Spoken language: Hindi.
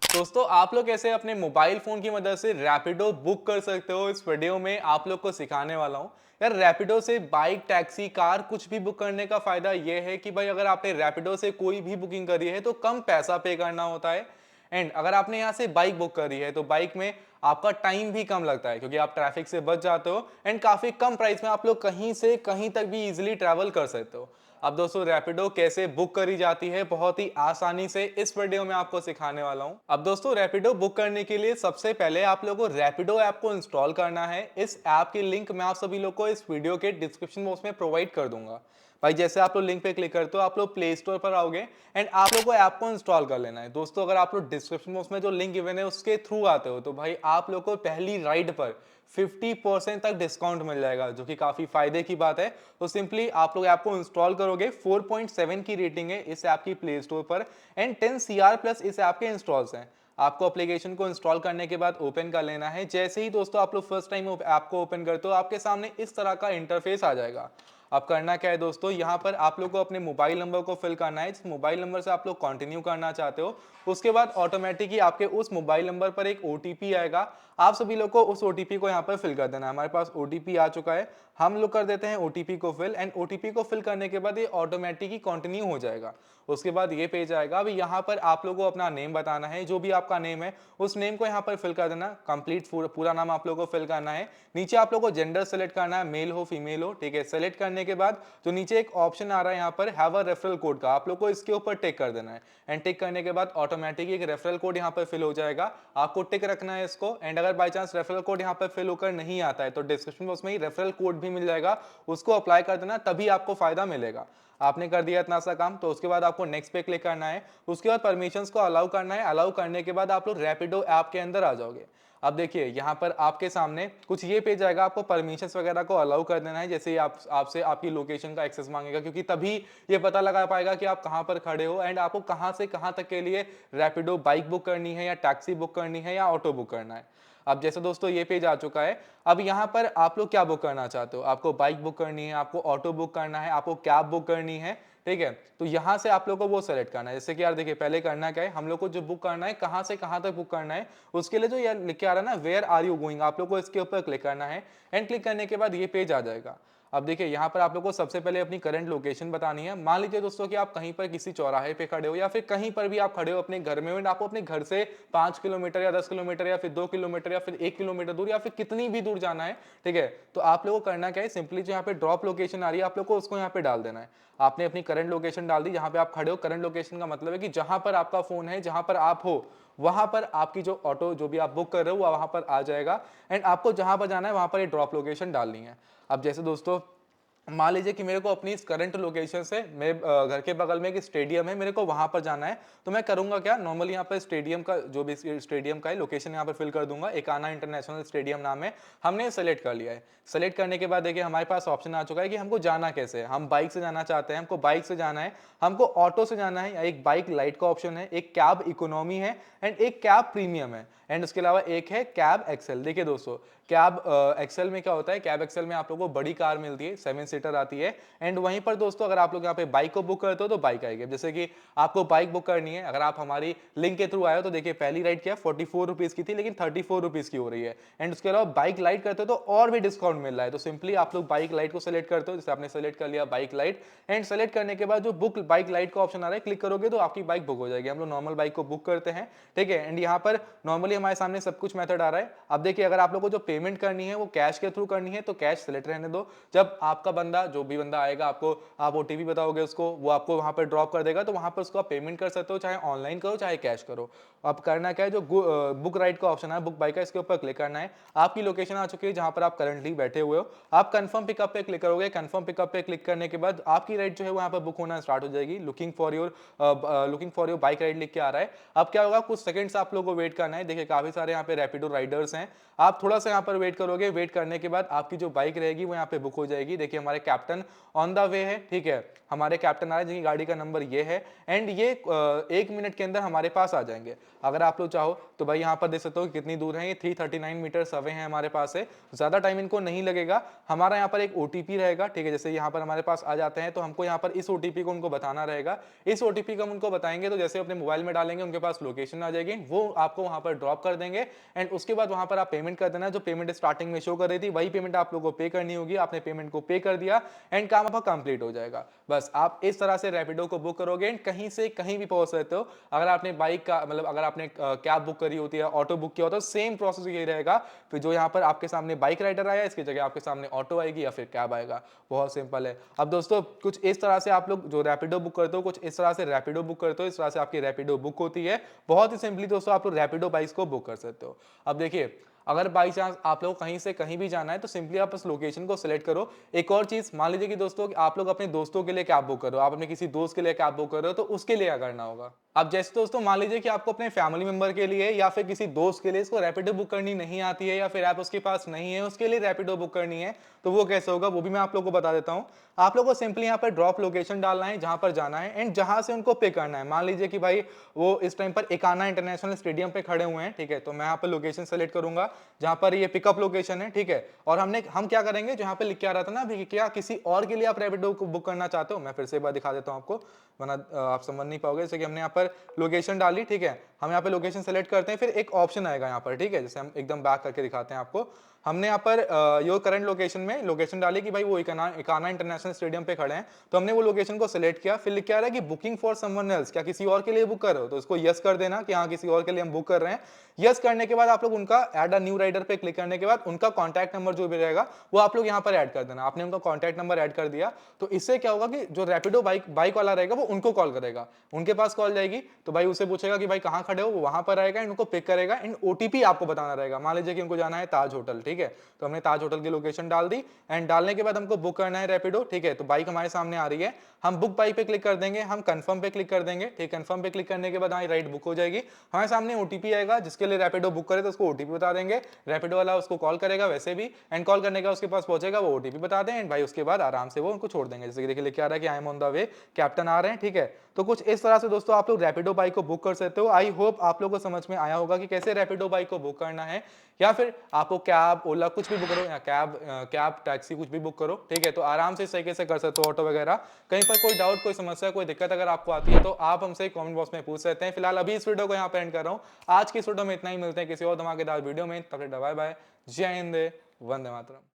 दोस्तों आप लोग कैसे अपने मोबाइल फोन की मदद से रैपिडो बुक कर सकते हो, इस वीडियो में आप लोग को सिखाने वाला हूं। यार रैपिडो से बाइक, टैक्सी, कार कुछ भी बुक करने का फायदा यह है कि भाई अगर आपने रैपिडो से कोई भी बुकिंग करी है तो कम पैसा पे करना होता है। एंड अगर आपने यहाँ से बाइक बुक करी है तो बाइक में आपका टाइम भी कम लगता है क्योंकि आप ट्रैफिक से बच जाते हो एंड काफी कम प्राइस में आप लोग कहीं से कहीं तक भी इजिली ट्रैवल कर सकते हो। अब दोस्तों रैपिडो कैसे बुक करी जाती है बहुत ही आसानी से इस वीडियो में आपको सिखाने वाला हूं। अब दोस्तों रैपिडो बुक करने के लिए सबसे पहले आप लोगों को रैपिडो ऐप को इंस्टॉल करना है। इस ऐप की लिंक मैं आप सभी लोग को इस वीडियो के डिस्क्रिप्शन बॉक्स में प्रोवाइड कर दूंगा। भाई जैसे आप लोग लिंक पे क्लिक करते हो आप लोग प्ले स्टोर पर आओगे एंड आप लोग को ऐप को इंस्टॉल कर लेना है। दोस्तों अगर आप लोग डिस्क्रिप्शन बॉक्स में जो लिंक गिवन है उसके थ्रू आते हो तो भाई आप लोग को पहली राइड पर 50% तक डिस्काउंट मिल जाएगा, जो कि काफी फायदे की बात है। तो सिंपली आप लोग ऐप को इंस्टॉल करोगे, 4.7 की रेटिंग है इस ऐप की प्ले स्टोर पर एंड 10 CR प्लस इस ऐप के इंस्टॉल्स हैं। आपको एप्लीकेशन को इंस्टॉल करने के बाद ओपन कर लेना है। जैसे ही दोस्तों आप लोग फर्स्ट टाइम ऐप को ओपन करते हो आपके सामने इस तरह का इंटरफेस आ जाएगा। अब करना क्या है दोस्तों, यहाँ पर आप लोग को अपने मोबाइल नंबर को फिल करना है। जिस मोबाइल नंबर से आप लोग कंटिन्यू करना चाहते हो उसके बाद ऑटोमेटिकली आपके उस मोबाइल नंबर पर एक ओटीपी आएगा। आप सभी लोग को उस ओटीपी को यहाँ पर फिल कर देना है। हमारे पास ओटीपी आ चुका है, हम लोग कर देते हैं ओटीपी को फिल एंड ओटीपी को फिल करने के बाद ये ऑटोमेटिकली कंटिन्यू हो जाएगा। उसके बाद ये पेज आएगा। अभी यहाँ पर आप लोगों को अपना नेम बताना है, जो भी आपका नेम है उस नेम को यहाँ पर फिल कर देना। कंप्लीट पूरा नाम आप लोगों को फिल करना है। नीचे आप लोगों को जेंडर सेलेक्ट करना है, मेल हो फीमेल हो, ठीक है। सेलेक्ट करने के बाद जो नीचे एक ऑप्शन आ रहा है यहाँ पर हैव अ रेफरल कोड का, आप लोग को इसके ऊपर टिक कर देना है एंड टिक करने के बाद ऑटोमेटिकली एक रेफरल कोड यहाँ पर फिल हो जाएगा। आपको टिक रखना है इसको एंड अगर बाय चांस रेफरल कोड यहाँ पर फिल होकर नहीं आता है तो डिस्क्रिप्शन बॉक्स में ही रेफरल कोड भी मिल जाएगा, उसको अप्लाई कर देना, तभी आपको फायदा मिलेगा। आपने कर दिया इतना सा काम तो उसके बाद आपको नेक्स्ट पे क्लिक करना है। उसके बाद परमिशंस को अलाउ करना है। अलाउ करने के बाद आप लोग रैपिडो ऐप के अंदर आ जाओगे। अब देखिए यहाँ पर आपके सामने कुछ ये पेज आएगा, आपको परमिशंस वगैरह को अलाउ कर देना है। जैसे ही आपसे आपकी लोकेशन का एक्सेस मांगेगा, क्योंकि तभी ये पता लगा पाएगा कि आप कहाँ पर खड़े हो एंड आपको कहाँ से कहाँ तक के लिए रैपिडो बाइक बुक करनी है या टैक्सी बुक करनी है या ऑटो बुक करना है। अब जैसे दोस्तों ये पेज आ चुका है। अब यहाँ पर आप लोग क्या बुक करना चाहते हो, आपको बाइक बुक करनी है, आपको ऑटो बुक करना है, आपको कैब बुक करनी है, ठीक है। तो यहाँ से आप लोग को वो सेलेक्ट करना है। जैसे कि यार देखिए पहले करना क्या है, हम लोग को जो बुक करना है कहाँ से कहाँ तक बुक करना है उसके लिए जो यार लिख के आ रहा है ना वेयर आर यू गोइंग, आप लोग को इसके ऊपर क्लिक करना है एंड क्लिक करने के बाद ये पेज आ जाएगा। अब देखिए यहाँ पर आप लोग को सबसे पहले अपनी करंट लोकेशन बतानी है। मान लीजिए दोस्तों कि आप कहीं पर किसी चौराहे पे खड़े हो या फिर कहीं पर भी आप खड़े हो अपने घर में एंड आपको अपने घर से 5 किलोमीटर या 10 किलोमीटर या फिर 2 किलोमीटर या फिर 1 किलोमीटर दूर या फिर कितनी भी दूर जाना है, ठीक है। तो आप लोगों को करना क्या है, सिंपली जो यहाँ पे ड्रॉप लोकेशन आ रही है आप लोग को उसको यहाँ पे डाल देना है। आपने अपनी करंट लोकेशन डाल दी, जहां पे आप खड़े हो। करंट लोकेशन का मतलब है कि जहां पर आपका फोन है, जहां पर आप हो वहां पर आपकी जो ऑटो जो भी आप बुक कर रहे हो वहां पर आ जाएगा एंड आपको जहां पर जाना है वहां पर ये ड्रॉप लोकेशन डालनी है। अब जैसे दोस्तों मान लीजिए कि मेरे को अपनी इस करंट लोकेशन से मेरे घर के बगल में एक स्टेडियम है, मेरे को वहां पर जाना है। तो मैं करूंगा क्या, नॉर्मली यहाँ पर स्टेडियम का जो भी स्टेडियम का है लोकेशन यहाँ पर फिल कर दूंगा। एकाना इंटरनेशनल स्टेडियम नाम है, हमने सेलेक्ट कर लिया है। सेलेक्ट करने के बाद देखिए हमारे पास ऑप्शन आ चुका है कि हमको जाना कैसे है। हम बाइक से जाना चाहते हैं, हमको बाइक से जाना है, हमको ऑटो से जाना है, या एक बाइक लाइट का ऑप्शन है, एक कैब इकोनॉमी है एंड एक कैब प्रीमियम है एंड उसके अलावा एक है कैब एक्सेल। देखिए दोस्तों कैब एक्सेल में क्या होता है, कैब एक्सेल में आप लोगों को बड़ी कार मिलती है, 7 सीटर आती है एंड वहीं पर दोस्तों अगर आप लोग यहाँ पे बाइक को बुक करते हो तो बाइक आएगी। जैसे कि आपको बाइक बुक करनी है, अगर आप हमारी लिंक के थ्रू आए हो तो देखिए पहली राइड क्या 44 रुपीज की थी लेकिन 34 रुपीज की हो रही है एंड उसके अलावा बाइक लाइट करते हो तो और भी डिस्काउंट मिल रहा है। तो सिंपली आप लोग बाइक लाइट को सिलेक्ट करते हो। जैसे आपने सेलेक्ट कर लिया बाइक लाइट एंड सेलेक्ट करने के बाद जो बुक बाइक लाइट का ऑप्शन आ रहा है क्लिक करोगे तो आपकी बाइक बुक हो जाएगी। हम लोग नॉर्मल बाइक को बुक करते हैं, ठीक है। एंड यहाँ पर नॉर्मली हमारे सामने सब कुछ मेथड आ रहा है। अब देखिए अगर आप लोग को जो पेमेंट करनी है वो कैश के थ्रू करनी है तो कैश सेलेक्ट रहने दो। जब आपका बंदा जो भी बंदा आएगा आपको आप ओटीपी बताओगे उसको, वो आपको वहां पर ड्रॉप कर देगा, तो वहां पर उसको आप पेमेंट कर सकते हो, चाहे ऑनलाइन करो चाहे कैश करो। अब करना क्या है, जो बुक राइड का ऑप्शन है बुक बाइक का, इसके ऊपर क्लिक करना है। आपकी लोकेशन आ चुकी है जहां पर आप करंटली बैठे हुए हो। आप कंफर्म पिकअप पे क्लिक करोगे। कंफर्म पिकअप पे क्लिक करने के बाद आपकी राइड जो है वहां पर बुक होना स्टार्ट हो जाएगी। Looking for your bike ride लिख के आ रहा है। अब क्या होगा, कुछ सेकंड्स आप लोगों को वेट करना है। देखिए काफी सारे यहाँ पे रैपिडो राइडर्स हैं, आप थोड़ा सा यहाँ पर वेट करोगे। वेट करने के बाद आपकी जो बाइक रहेगी वो यहाँ पे बुक हो जाएगी। देखिए हमारे कैप्टन ऑन द वे है, ठीक है, हमारे कैप्टन आ रहे हैं जिनकी गाड़ी का नंबर ये है, एंड ये 1 मिनट के अंदर हमारे पास आ जाएंगे। अगर आप लोग चाहो तो भाई यहाँ पर देख सकते हो कितनी दूर है, ये 339 मीटर्स अवे है हमारे पास से, ज्यादा टाइम इनको नहीं लगेगा। हमारा यहाँ पर एक ओटीपी रहेगा, ठीक है, जैसे यहाँ पर हमारे पास आ जाते हैं तो हमको यहाँ पर इस ओटीपी को उनको बताना रहेगा। इस ओटीपी को हम उनको बताएंगे तो जैसे अपने मोबाइल में डालेंगे उनके पास लोकेशन आ जाएगी, वो आपको वहां पर ड्रॉप कर देंगे, एंड उसके बाद वहां पर आप पेमेंट कर देना। जो पेमेंट स्टार्टिंग में शो कर रही थी वही पेमेंट आप लोगों को पे करनी होगी। आपने पेमेंट को पे कर दिया एंड काम आपका कंप्लीट हो जाएगा। बस आप इस तरह से रैपिडो को बुक करोगे एंड कहीं से कहीं भी पहुंच सकते हो। अगर आपने बाइक का मतलब अगर आपने कैब बुक करी होती है, ऑटो बुक किया होता है, सेम प्रोसेस यही रहेगा। फिर जो यहाँ पर आपके सामने बाइक राइडर आया इसकी जगह आपके सामने ऑटो आएगी या फिर कैब आएगा। बहुत सिंपल है। अब दोस्तों कुछ इस तरह से आप लोग जो रैपिडो बुक करते हो, कुछ इस तरह से रैपिडो बुक करते हो, इस तरह से आपकी रैपिडो बुक होती है। बहुत ही सिंपली दोस्तों आप लोग रैपिडो बाइक्स को बुक कर सकते हो। अब देखिए, अगर बाई चांस आप लोग कहीं से कहीं भी जाना है तो सिंपली आप उस लोकेशन को सिलेक्ट करो। एक और चीज, मान लीजिए कि दोस्तों आप लोग अपने दोस्तों के लिए कैब बुक करो, आप अपने किसी दोस्त के लिए कैब बुक कर रहे हो, तो उसके लिए क्या करना होगा। अब जैसे दोस्तों मान लीजिए कि आपको अपने फैमिली मेंबर के लिए या फिर किसी दोस्त के लिए इसको रैपिडो बुक करनी नहीं आती है या फिर ऐप उसके पास नहीं है, उसके लिए रैपिडो बुक करनी है, तो वो कैसे होगा वो भी मैं आप लोगों को बता देता हूँ। आप लोगों को सिंपली यहाँ पर ड्रॉप लोकेशन डालना है जहां पर जाना है एंड जहां से उनको पिक करना है। मान लीजिए कि भाई वो इस टाइम पर एकाना इंटरनेशनल स्टेडियम पे खड़े हुए हैं, ठीक है, तो मैं यहाँ पर लोकेशन सेलेक्ट करूंगा जहां पर ये पिकअप लोकेशन है, ठीक है, और हम क्या करेंगे, जहां पे लिख के आ रहा था ना अभी, क्या किसी और के लिए आप रैपिडो को बुक करना चाहते हो, मैं फिर से एक बार दिखा देता हूं आपको, वरना आप समझ नहीं पाओगे। जैसे कि हमने यहाँ पर लोकेशन डाली, ठीक है, हम यहाँ पे लोकेशन सेलेक्ट करते हैं, फिर एक ऑप्शन आएगा यहाँ पर, ठीक है, जैसे हम एकदम बैक करके दिखाते हैं आपको। हमने यहाँ पर योर करंट लोकेशन में लोकेशन डाली कि भाई वो इकाना इंटरनेशनल स्टेडियम पे खड़े हैं, तो हमने वो लोकेशन को सिलेक्ट किया। फिर लिख के आ रहा है कि बुकिंग फॉर समवन एल्स, क्या किसी और के लिए बुक कर रहे हो, तो इसको यस कर देना कि हाँ किसी और के लिए हम बुक कर रहे हैं। यस करने के बाद आप लोग उनका ऐड अ न्यू राइडर पे क्लिक करने के बाद उनका कॉन्टैक्ट नंबर जो भी रहेगा वो आप लोग यहाँ पर ऐड कर देना। आपने उनका कॉन्टैक्ट नंबर ऐड कर दिया तो इससे क्या होगा कि जो रैपिडो बाइक वाला रहेगा वो उनको कॉल करेगा, उनके पास कॉल जाएगी तो भाई उसे पूछेगा कि भाई कहाँ खड़े हो, वो वहां पर आएगा, इनको पिक करेगा, इन ओटीपी आपको बताना रहेगा। मान लीजिए कि उनको जाना है ताज होटल, ठीक है, तो हमने ताज होटल की लोकेशन डाल दी एंड डालने के बाद हमको बुक करना है रैपिडो, ठीक है, तो बाइक हमारे सामने आ रही है, हम बुक बाइक पे क्लिक कर देंगे, हम कंफर्म पे क्लिक कर देंगे, ठीक, कंफर्म पे क्लिक करने के बाद हमारी राइड बुक हो जाएगी। हमारे सामने ओटीपी आएगा, जिसके लिए रैपिडो बुक करे तो उसको ओटीपी बता देंगे, रैपिडो वाला उसको कॉल करेगा वैसे भी, एंड कॉल करने का उसके पास पहुंचेगा, वो ओटीपी बता दें एंड भाई उसके बाद आराम से वो उनको छोड़ देंगे। जैसे कि देखिए लिखा आ रहा है कि I am on the way, captain आ रहे हैं, ठीक है, तो कुछ इस तरह से दोस्तों आप लोग रैपिडो बाइक को बुक कर सकते हो। आई होप आप लोगों को समझ में आया होगा कि कैसे रैपिडो बाइक को बुक करना है, या फिर आपको कैब ओला कुछ भी बुक करो या कैब टैक्सी कुछ भी बुक करो, ठीक है, तो आराम से इस तरीके से कर सकते हो, ऑटो वगैरह। कहीं पर कोई डाउट कोई समस्या कोई दिक्कत अगर आपको आती है तो आप हमसे कमेंट बॉक्स में पूछ सकते हैं। फिलहाल अभी इस वीडियो को यहाँ पे एंड कर रहा हूँ। आज की इस वीडियो में इतना ही, मिलते हैं किसी और धमाकेदार वीडियो में, तब तक बाय बाय, जय हिंद, वंदे मातरम।